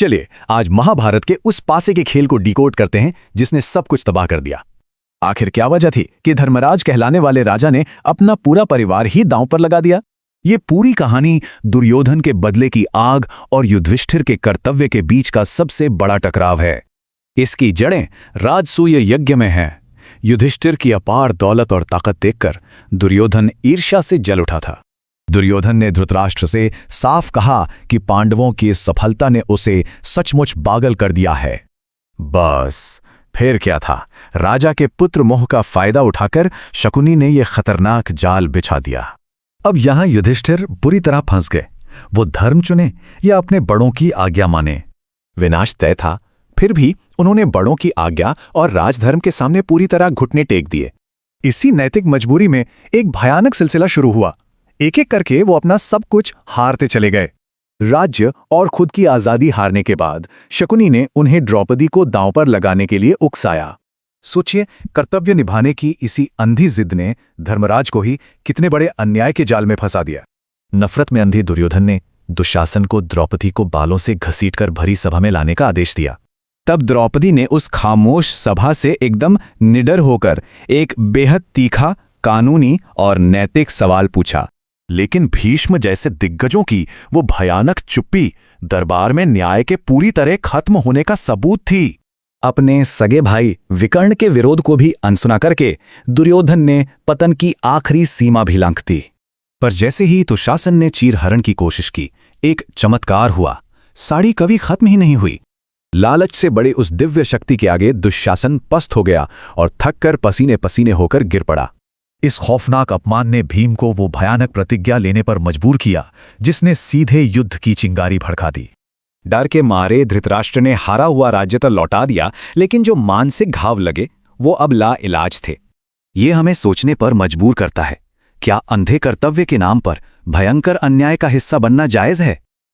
चलिए आज महाभारत के उस पासे के खेल को डिकोड करते हैं जिसने सब कुछ तबाह कर दिया। आखिर क्या वजह थी कि धर्मराज कहलाने वाले राजा ने अपना पूरा परिवार ही दांव पर लगा दिया? ये पूरी कहानी दुर्योधन के बदले की आग और युधिष्ठिर के कर्तव्य के बीच का सबसे बड़ा टकराव है। इसकी जड़ें राजसूय यज्ञ में हैं। युधिष्ठिर की अपार दौलत और ताकत देखकर दुर्योधन ईर्ष्या से जल उठा था। दुर्योधन ने धृतराष्ट्र से साफ कहा कि पांडवों की इस सफलता ने उसे सचमुच पागल कर दिया है। बस फिर क्या था, राजा के पुत्र मोह का फायदा उठाकर शकुनी ने यह खतरनाक जाल बिछा दिया। अब यहां युधिष्ठिर बुरी तरह फंस गए। वो धर्म चुने या अपने बड़ों की आज्ञा माने? विनाश तय था, फिर भी उन्होंने बड़ों की आज्ञा और राजधर्म के सामने पूरी तरह घुटने टेक दिए। इसी नैतिक मजबूरी में एक भयानक सिलसिला शुरू हुआ। एक एक करके वो अपना सब कुछ हारते चले गए। राज्य और खुद की आजादी हारने के बाद शकुनी ने उन्हें द्रौपदी को दांव पर लगाने के लिए उकसाया। सोचिए, कर्तव्य निभाने की इसी अंधी जिद ने धर्मराज को ही कितने बड़े अन्याय के जाल में फंसा दिया। नफरत में अंधी दुर्योधन ने दुशासन को द्रौपदी को बालों से घसीटकर भरी सभा में लाने का आदेश दिया। तब द्रौपदी ने उस खामोश सभा से एकदम निडर होकर एक बेहद तीखा, कानूनी और नैतिक सवाल पूछा। लेकिन भीष्म जैसे दिग्गजों की वो भयानक चुप्पी दरबार में न्याय के पूरी तरह खत्म होने का सबूत थी। अपने सगे भाई विकर्ण के विरोध को भी अनसुना करके दुर्योधन ने पतन की आखिरी सीमा भी लांघ दी। पर जैसे ही दुशासन ने चीरहरण की कोशिश की, एक चमत्कार हुआ। साड़ी कभी खत्म ही नहीं हुई। लालच से बड़े उस दिव्य शक्ति के आगे दुशासन पस्त हो गया और थककर पसीने पसीने होकर गिर पड़ा। इस खौफनाक अपमान ने भीम को वो भयानक प्रतिज्ञा लेने पर मजबूर किया जिसने सीधे युद्ध की चिंगारी भड़का दी। डर के मारे धृतराष्ट्र ने हारा हुआ राज्य तो लौटा दिया, लेकिन जो मानसिक घाव लगे वो अब लाइलाज थे। ये हमें सोचने पर मजबूर करता है, क्या अंधे कर्तव्य के नाम पर भयंकर अन्याय का हिस्सा बनना जायज है?